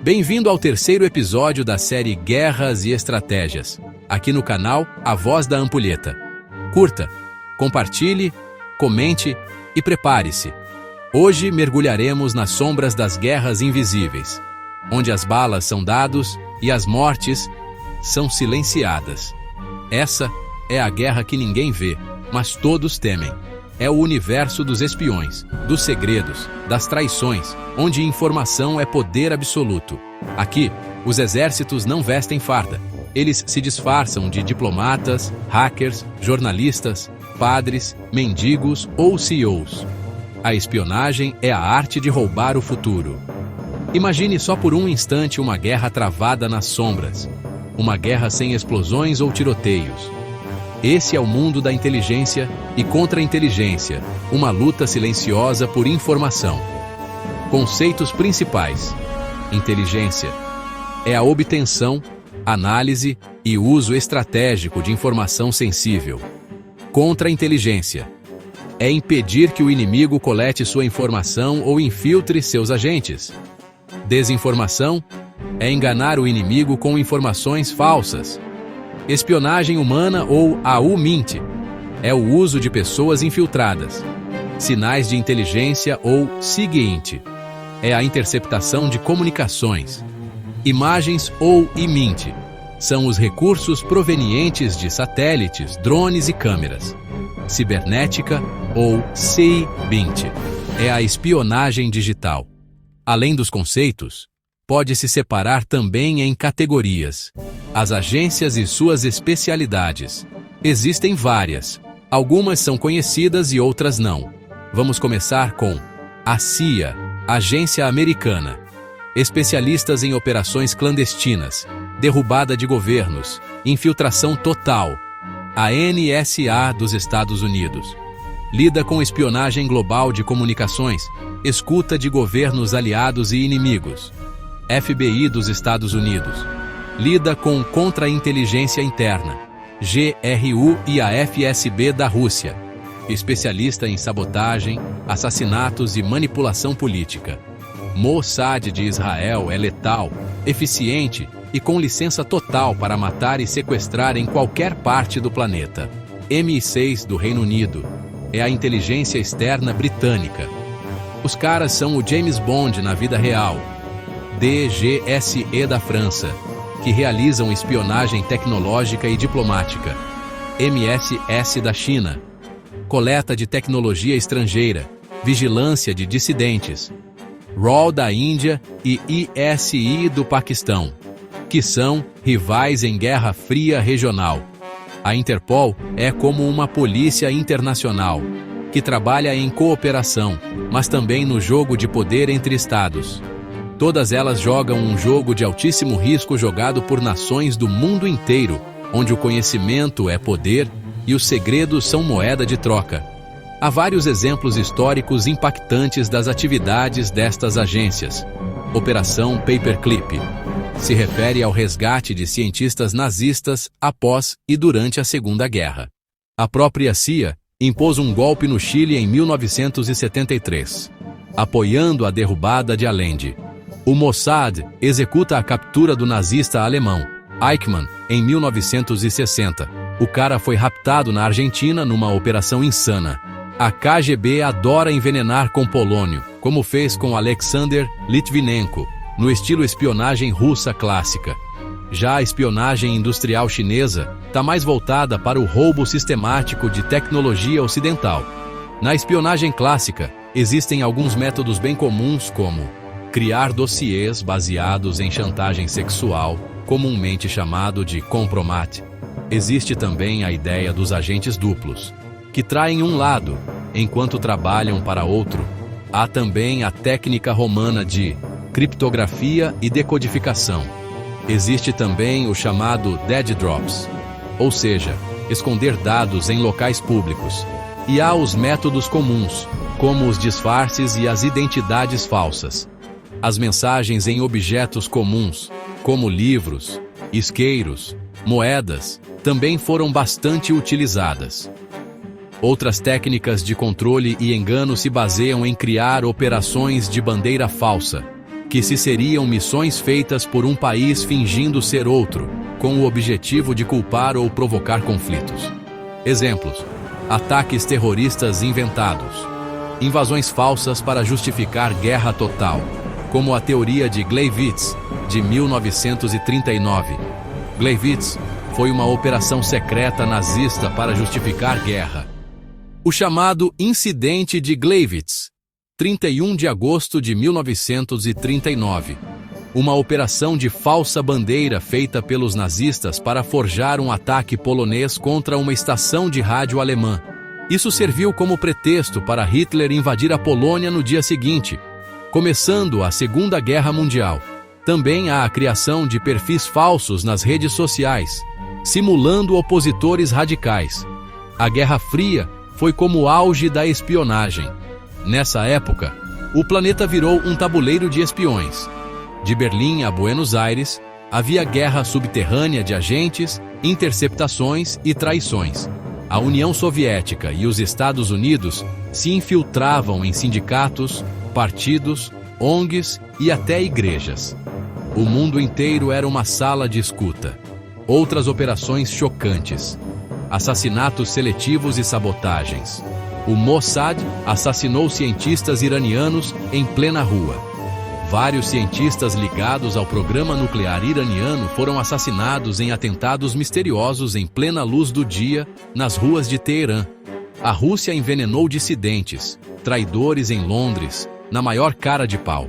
Bem-vindo ao terceiro episódio da série Guerras e Estratégias, aqui no canal A Voz da Ampulheta. Curta, compartilhe, comente e prepare-se. Hoje mergulharemos nas sombras das guerras invisíveis, onde as balas são dados e as mortes são silenciadas. Essa é a guerra que ninguém vê, mas todos temem. É o universo dos espiões, dos segredos, das traições, onde informação é poder absoluto. Aqui, os exércitos não vestem farda. Eles se disfarçam de diplomatas, hackers, jornalistas, padres, mendigos ou CEOs. A espionagem é a arte de roubar o futuro. Imagine só por um instante uma guerra travada nas sombras. Uma guerra sem explosões ou tiroteios. Esse é o mundo da inteligência e contra-inteligência, uma luta silenciosa por informação. Conceitos principais. Inteligência é a obtenção, análise e uso estratégico de informação sensível. Contra-inteligência é impedir que o inimigo colete sua informação ou infiltre seus agentes. Desinformação é enganar o inimigo com informações falsas. Espionagem humana ou AU-MINT é o uso de pessoas infiltradas. Sinais de inteligência ou SIGINT é a interceptação de comunicações. Imagens ou IMINT são os recursos provenientes de satélites, drones e câmeras. Cibernética ou CIBINT é a espionagem digital. Além dos conceitos, pode-se separar também em categorias. As agências e suas especialidades. Existem várias. Algumas são conhecidas e outras não. Vamos começar com a CIA, Agência Americana. Especialistas em operações clandestinas, derrubada de governos, infiltração total. A NSA dos Estados Unidos. Lida com espionagem global de comunicações, escuta de governos aliados e inimigos. FBI dos Estados Unidos. Lida com contra-inteligência interna. GRU e a FSB da Rússia. Especialista em sabotagem, assassinatos e manipulação política. Mossad de Israel é letal, eficiente e com licença total para matar e sequestrar em qualquer parte do planeta. MI6 do Reino Unido é a inteligência externa britânica. Os caras são o James Bond na vida real. DGSE da França, que realizam espionagem tecnológica e diplomática. MSS da China, coleta de tecnologia estrangeira, vigilância de dissidentes. RAW da Índia e ISI do Paquistão, que são rivais em guerra fria regional. A Interpol é como uma polícia internacional, que trabalha em cooperação, mas também no jogo de poder entre estados. Todas elas jogam um jogo de altíssimo risco jogado por nações do mundo inteiro, onde o conhecimento é poder e os segredos são moeda de troca. Há vários exemplos históricos impactantes das atividades destas agências. Operação Paperclip se refere ao resgate de cientistas nazistas após e durante a Segunda Guerra. A própria CIA impôs um golpe no Chile em 1973, apoiando a derrubada de Allende. O Mossad executa a captura do nazista alemão, Eichmann, em 1960. O cara foi raptado na Argentina numa operação insana. A KGB adora envenenar com polônio, como fez com Alexander Litvinenko, no estilo espionagem russa clássica. Já a espionagem industrial chinesa está mais voltada para o roubo sistemático de tecnologia ocidental. Na espionagem clássica, existem alguns métodos bem comuns como criar dossiês baseados em chantagem sexual, comumente chamado de compromat. Existe também a ideia dos agentes duplos, que traem um lado, enquanto trabalham para outro. Há também a técnica romana de criptografia e decodificação. Existe também o chamado dead drops, ou seja, esconder dados em locais públicos. E há os métodos comuns, como os disfarces e as identidades falsas. As mensagens em objetos comuns, como livros, isqueiros, moedas, também foram bastante utilizadas. Outras técnicas de controle e engano se baseiam em criar operações de bandeira falsa, que se seriam missões feitas por um país fingindo ser outro, com o objetivo de culpar ou provocar conflitos. Exemplos: ataques terroristas inventados, invasões falsas para justificar guerra total, como a teoria de Gleiwitz, de 1939. Gleiwitz foi uma operação secreta nazista para justificar guerra. O chamado Incidente de Gleiwitz, 31 de agosto de 1939. Uma operação de falsa bandeira feita pelos nazistas para forjar um ataque polonês contra uma estação de rádio alemã. Isso serviu como pretexto para Hitler invadir a Polônia no dia seguinte, começando a Segunda Guerra Mundial. Também há a criação de perfis falsos nas redes sociais, simulando opositores radicais. A Guerra Fria foi como o auge da espionagem. Nessa época, o planeta virou um tabuleiro de espiões. De Berlim a Buenos Aires, havia guerra subterrânea de agentes, interceptações e traições. A União Soviética e os Estados Unidos se infiltravam em sindicatos, partidos, ONGs e até igrejas. O mundo inteiro era uma sala de escuta. Outras operações chocantes: assassinatos seletivos e sabotagens. O Mossad assassinou cientistas iranianos em plena rua. Vários cientistas ligados ao programa nuclear iraniano foram assassinados em atentados misteriosos em plena luz do dia, nas ruas de Teherã. A Rússia envenenou dissidentes, traidores em Londres, na maior cara de pau.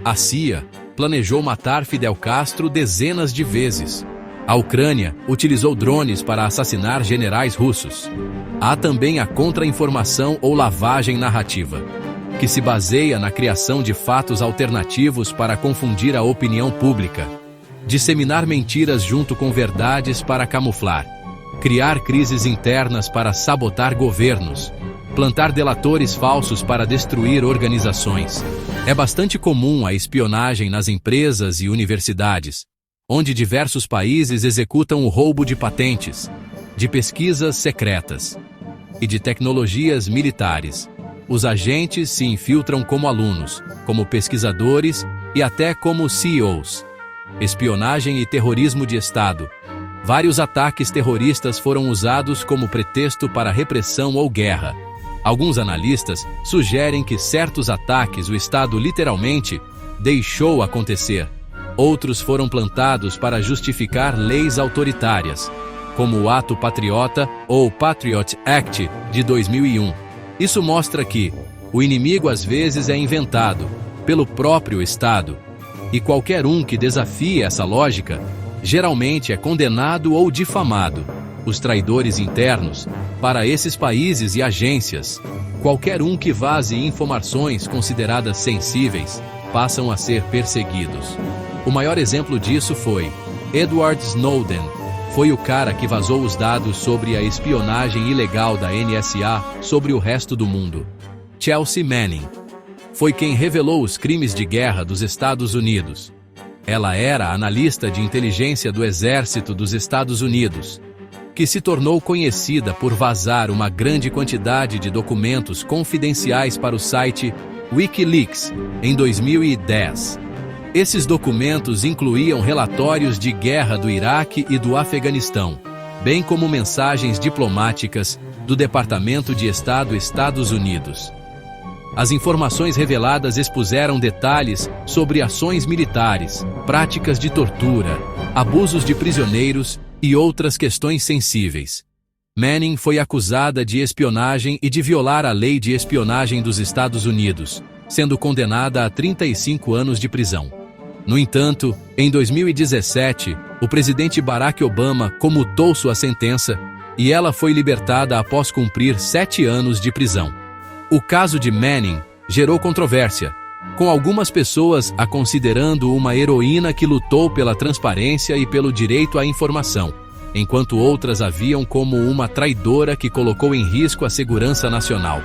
A CIA planejou matar Fidel Castro dezenas de vezes. A Ucrânia utilizou drones para assassinar generais russos. Há também a contra-informação ou lavagem narrativa, que se baseia na criação de fatos alternativos para confundir a opinião pública, disseminar mentiras junto com verdades para camuflar, criar crises internas para sabotar governos, plantar delatores falsos para destruir organizações. É bastante comum a espionagem nas empresas e universidades, onde diversos países executam o roubo de patentes, de pesquisas secretas e de tecnologias militares. Os agentes se infiltram como alunos, como pesquisadores e até como CEOs. Espionagem e terrorismo de Estado. Vários ataques terroristas foram usados como pretexto para repressão ou guerra. Alguns analistas sugerem que certos ataques o Estado literalmente deixou acontecer. Outros foram plantados para justificar leis autoritárias, como o Ato Patriota ou Patriot Act de 2001. Isso mostra que o inimigo às vezes é inventado pelo próprio Estado, e qualquer um que desafie essa lógica geralmente é condenado ou difamado. Os traidores internos, para esses países e agências, qualquer um que vaze informações consideradas sensíveis, passam a ser perseguidos. O maior exemplo disso foi Edward Snowden. Foi o cara que vazou os dados sobre a espionagem ilegal da NSA sobre o resto do mundo. Chelsea Manning foi quem revelou os crimes de guerra dos Estados Unidos. Ela era analista de inteligência do Exército dos Estados Unidos, que se tornou conhecida por vazar uma grande quantidade de documentos confidenciais para o site WikiLeaks em 2010. Esses documentos incluíam relatórios de guerra do Iraque e do Afeganistão, bem como mensagens diplomáticas do Departamento de Estado Estados Unidos. As informações reveladas expuseram detalhes sobre ações militares, práticas de tortura, abusos de prisioneiros e outras questões sensíveis. Manning foi acusada de espionagem e de violar a lei de espionagem dos Estados Unidos, sendo condenada a 35 anos de prisão. No entanto, em 2017, o presidente Barack Obama comutou sua sentença e ela foi libertada após cumprir 7 anos de prisão. O caso de Manning gerou controvérsia, com algumas pessoas a considerando uma heroína que lutou pela transparência e pelo direito à informação, enquanto outras a viam como uma traidora que colocou em risco a segurança nacional.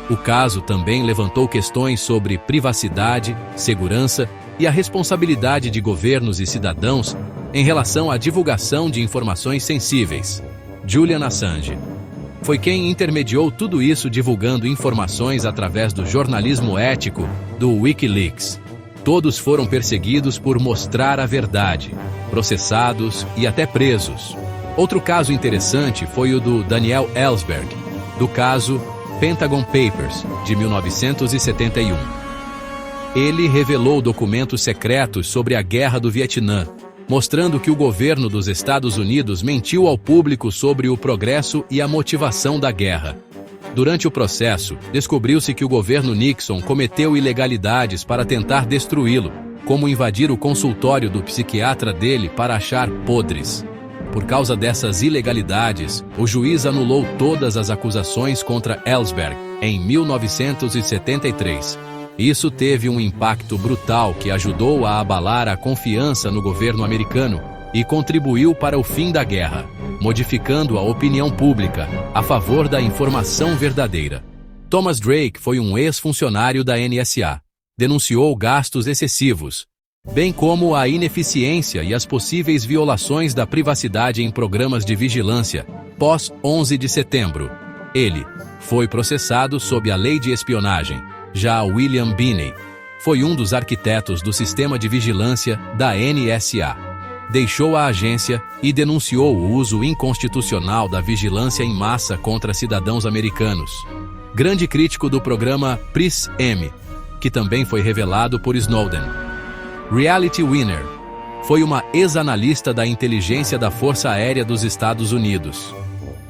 O caso também levantou questões sobre privacidade, segurança e a responsabilidade de governos e cidadãos em relação à divulgação de informações sensíveis. Julian Assange foi quem intermediou tudo isso, divulgando informações através do jornalismo ético do WikiLeaks. Todos foram perseguidos por mostrar a verdade, processados e até presos. Outro caso interessante foi o do Daniel Ellsberg, do caso Pentagon Papers, de 1971. Ele revelou documentos secretos sobre a Guerra do Vietnã, mostrando que o governo dos Estados Unidos mentiu ao público sobre o progresso e a motivação da guerra. Durante o processo, descobriu-se que o governo Nixon cometeu ilegalidades para tentar destruí-lo, como invadir o consultório do psiquiatra dele para achar podres. Por causa dessas ilegalidades, o juiz anulou todas as acusações contra Ellsberg em 1973. Isso teve um impacto brutal que ajudou a abalar a confiança no governo americano e contribuiu para o fim da guerra, modificando a opinião pública a favor da informação verdadeira. Thomas Drake foi um ex-funcionário da NSA. Denunciou gastos excessivos, bem como a ineficiência e as possíveis violações da privacidade em programas de vigilância pós-11 de setembro. Ele foi processado sob a lei de espionagem. Já William Binney foi um dos arquitetos do sistema de vigilância da NSA. Deixou a agência e denunciou o uso inconstitucional da vigilância em massa contra cidadãos americanos. Grande crítico do programa PRIS-M, que também foi revelado por Snowden. Reality Winner foi uma ex-analista da inteligência da Força Aérea dos Estados Unidos.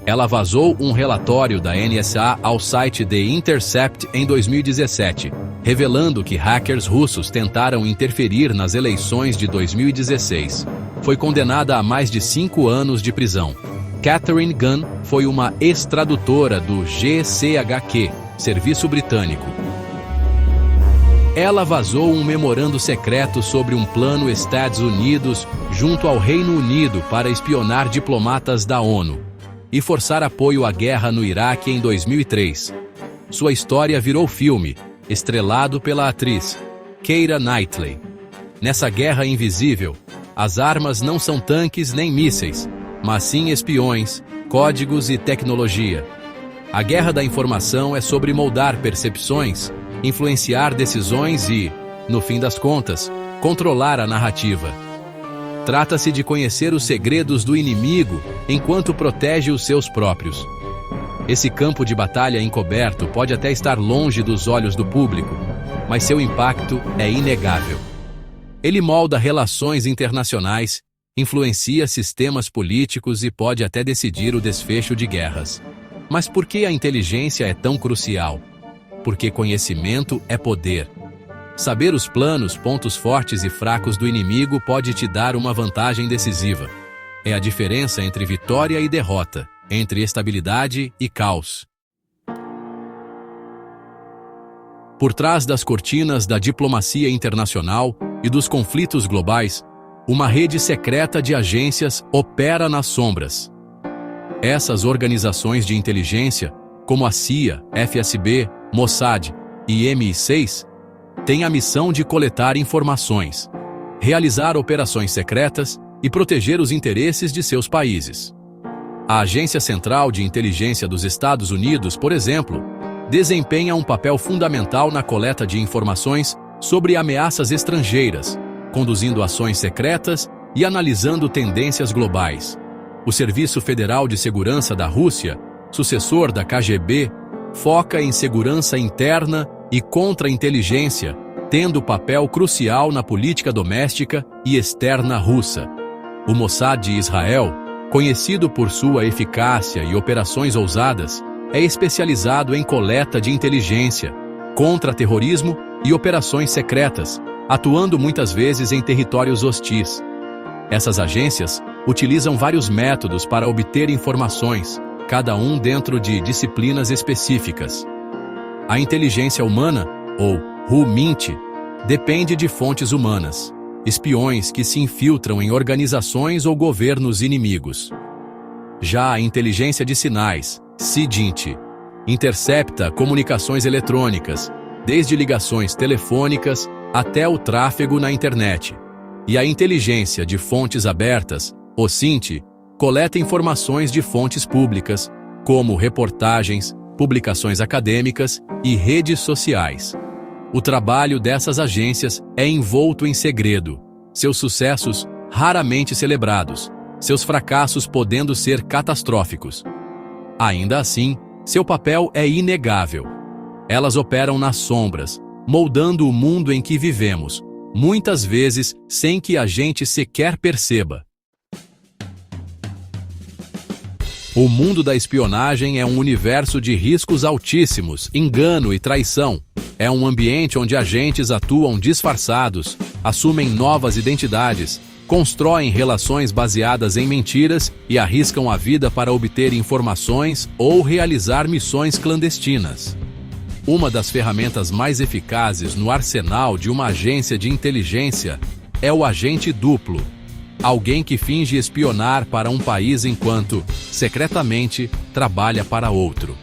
Ela vazou um relatório da NSA ao site The Intercept em 2017, revelando que hackers russos tentaram interferir nas eleições de 2016. Foi condenada a mais de 5 anos de prisão. Catherine Gunn foi uma ex-tradutora do GCHQ, Serviço Britânico. Ela vazou um memorando secreto sobre um plano Estados Unidos junto ao Reino Unido para espionar diplomatas da ONU e forçar apoio à guerra no Iraque em 2003. Sua história virou filme, estrelado pela atriz Keira Knightley. Nessa guerra invisível, as armas não são tanques nem mísseis, mas sim espiões, códigos e tecnologia. A guerra da informação é sobre moldar percepções, influenciar decisões e, no fim das contas, controlar a narrativa. Trata-se de conhecer os segredos do inimigo enquanto protege os seus próprios. Esse campo de batalha encoberto pode até estar longe dos olhos do público, mas seu impacto é inegável. Ele molda relações internacionais, influencia sistemas políticos e pode até decidir o desfecho de guerras. Mas por que a inteligência é tão crucial? Porque conhecimento é poder. Saber os planos, pontos fortes e fracos do inimigo pode te dar uma vantagem decisiva. É a diferença entre vitória e derrota, entre estabilidade e caos. Por trás das cortinas da diplomacia internacional e dos conflitos globais, uma rede secreta de agências opera nas sombras. Essas organizações de inteligência, como a CIA, FSB, Mossad e MI6, têm a missão de coletar informações, realizar operações secretas e proteger os interesses de seus países. A Agência Central de Inteligência dos Estados Unidos, por exemplo, desempenha um papel fundamental na coleta de informações sobre ameaças estrangeiras, conduzindo ações secretas e analisando tendências globais. O Serviço Federal de Segurança da Rússia, sucessor da KGB, foca em segurança interna e contra-inteligência, tendo papel crucial na política doméstica e externa russa. O Mossad de Israel, conhecido por sua eficácia e operações ousadas, é especializado em coleta de inteligência, contra-terrorismo e operações secretas, atuando muitas vezes em territórios hostis. Essas agências utilizam vários métodos para obter informações, cada um dentro de disciplinas específicas. A inteligência humana, ou HUMINT, depende de fontes humanas, espiões que se infiltram em organizações ou governos inimigos. Já a inteligência de sinais, SIGINT, intercepta comunicações eletrônicas, desde ligações telefônicas até o tráfego na internet. E a inteligência de fontes abertas, OSINT, coleta informações de fontes públicas, como reportagens, publicações acadêmicas e redes sociais. O trabalho dessas agências é envolto em segredo, seus sucessos raramente celebrados, seus fracassos podendo ser catastróficos. Ainda assim, seu papel é inegável. Elas operam nas sombras, moldando o mundo em que vivemos, muitas vezes sem que a gente sequer perceba. O mundo da espionagem é um universo de riscos altíssimos, engano e traição. É um ambiente onde agentes atuam disfarçados, assumem novas identidades, constroem relações baseadas em mentiras e arriscam a vida para obter informações ou realizar missões clandestinas. Uma das ferramentas mais eficazes no arsenal de uma agência de inteligência é o agente duplo. Alguém que finge espionar para um país enquanto, secretamente, trabalha para outro.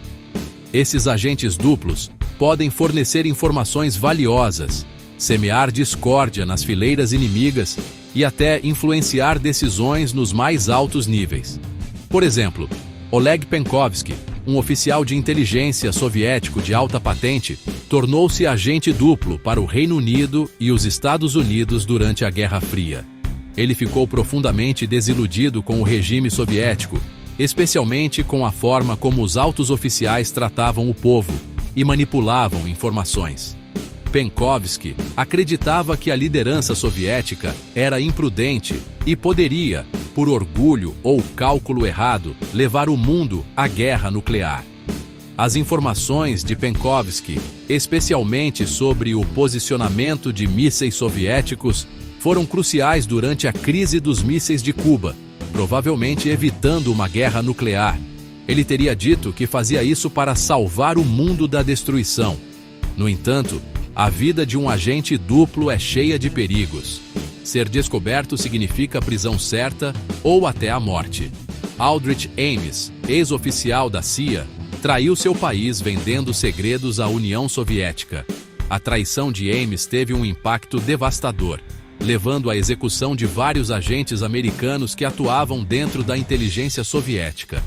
Esses agentes duplos podem fornecer informações valiosas, semear discórdia nas fileiras inimigas e até influenciar decisões nos mais altos níveis. Por exemplo, Oleg Penkovsky, um oficial de inteligência soviético de alta patente, tornou-se agente duplo para o Reino Unido e os Estados Unidos durante a Guerra Fria. Ele ficou profundamente desiludido com o regime soviético, especialmente com a forma como os altos oficiais tratavam o povo e manipulavam informações. Penkovsky acreditava que a liderança soviética era imprudente e poderia, por orgulho ou cálculo errado, levar o mundo à guerra nuclear. As informações de Penkovsky, especialmente sobre o posicionamento de mísseis soviéticos, foram cruciais durante a crise dos mísseis de Cuba, provavelmente evitando uma guerra nuclear. Ele teria dito que fazia isso para salvar o mundo da destruição. No entanto, a vida de um agente duplo é cheia de perigos. Ser descoberto significa prisão certa ou até a morte. Aldrich Ames, ex-oficial da CIA, traiu seu país vendendo segredos à União Soviética. A traição de Ames teve um impacto devastador, levando à execução de vários agentes americanos que atuavam dentro da inteligência soviética.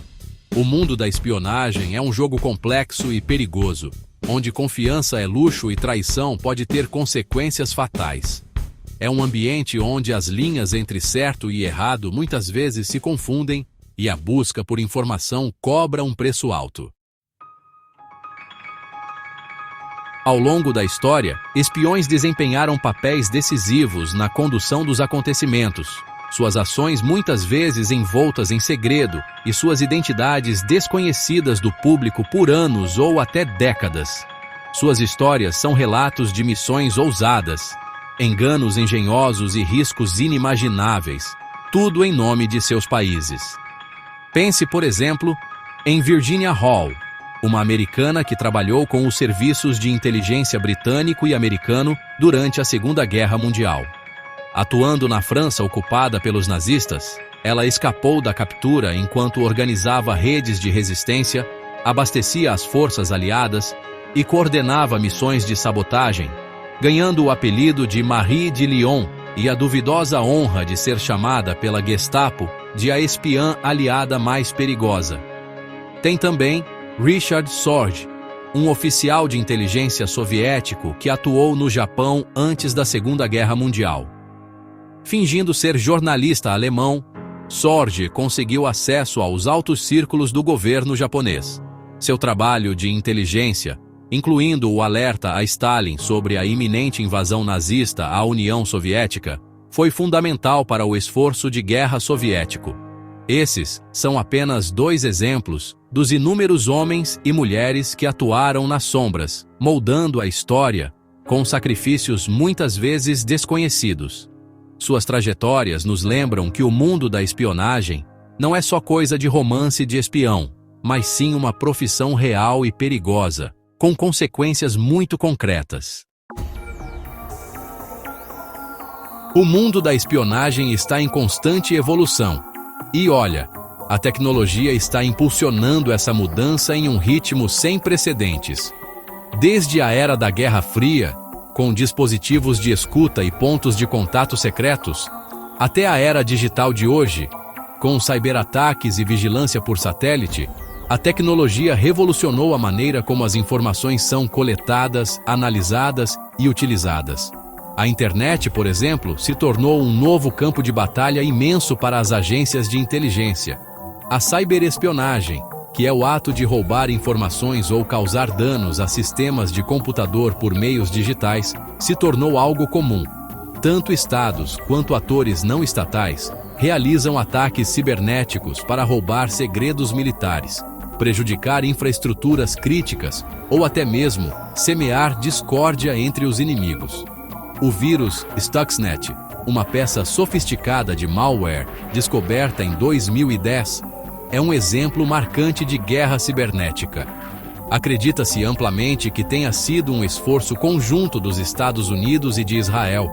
O mundo da espionagem é um jogo complexo e perigoso, onde confiança é luxo e traição pode ter consequências fatais. É um ambiente onde as linhas entre certo e errado muitas vezes se confundem e a busca por informação cobra um preço alto. Ao longo da história, espiões desempenharam papéis decisivos na condução dos acontecimentos, suas ações muitas vezes envoltas em segredo e suas identidades desconhecidas do público por anos ou até décadas. Suas histórias são relatos de missões ousadas, enganos engenhosos e riscos inimagináveis, tudo em nome de seus países. Pense, por exemplo, em Virginia Hall, uma americana que trabalhou com os serviços de inteligência britânico e americano durante a Segunda Guerra Mundial. Atuando na França ocupada pelos nazistas, ela escapou da captura enquanto organizava redes de resistência, abastecia as forças aliadas e coordenava missões de sabotagem, ganhando o apelido de Marie de Lyon e a duvidosa honra de ser chamada pela Gestapo de a espiã aliada mais perigosa. Tem também Richard Sorge, um oficial de inteligência soviético que atuou no Japão antes da Segunda Guerra Mundial. Fingindo ser jornalista alemão, Sorge conseguiu acesso aos altos círculos do governo japonês. Seu trabalho de inteligência, incluindo o alerta a Stalin sobre a iminente invasão nazista à União Soviética, foi fundamental para o esforço de guerra soviético. Esses são apenas 2 exemplos dos inúmeros homens e mulheres que atuaram nas sombras, moldando a história, com sacrifícios muitas vezes desconhecidos. Suas trajetórias nos lembram que o mundo da espionagem não é só coisa de romance de espião, mas sim uma profissão real e perigosa, com consequências muito concretas. O mundo da espionagem está em constante evolução. E olha, a tecnologia está impulsionando essa mudança em um ritmo sem precedentes. Desde a era da Guerra Fria, com dispositivos de escuta e pontos de contato secretos, até a era digital de hoje, com cyberataques e vigilância por satélite, A tecnologia revolucionou a maneira como as informações são coletadas, analisadas e utilizadas. A internet, por exemplo, se tornou um novo campo de batalha imenso para as agências de inteligência. A ciberespionagem, que é o ato de roubar informações ou causar danos a sistemas de computador por meios digitais, se tornou algo comum. Tanto estados quanto atores não estatais realizam ataques cibernéticos para roubar segredos militares, prejudicar infraestruturas críticas ou até mesmo semear discórdia entre os inimigos. O vírus Stuxnet, uma peça sofisticada de malware descoberta em 2010, é um exemplo marcante de guerra cibernética. Acredita-se amplamente que tenha sido um esforço conjunto dos Estados Unidos e de Israel,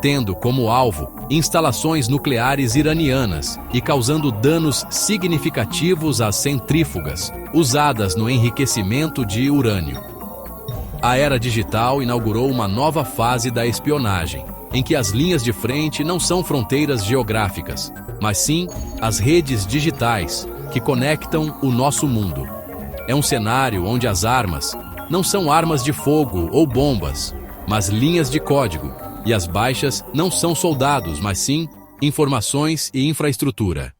tendo como alvo instalações nucleares iranianas e causando danos significativos às centrífugas, usadas no enriquecimento de urânio. A era digital inaugurou uma nova fase da espionagem, em que as linhas de frente não são fronteiras geográficas, mas sim as redes digitais que conectam o nosso mundo. É um cenário onde as armas não são armas de fogo ou bombas, mas linhas de código, e as baixas não são soldados, mas sim informações e infraestrutura.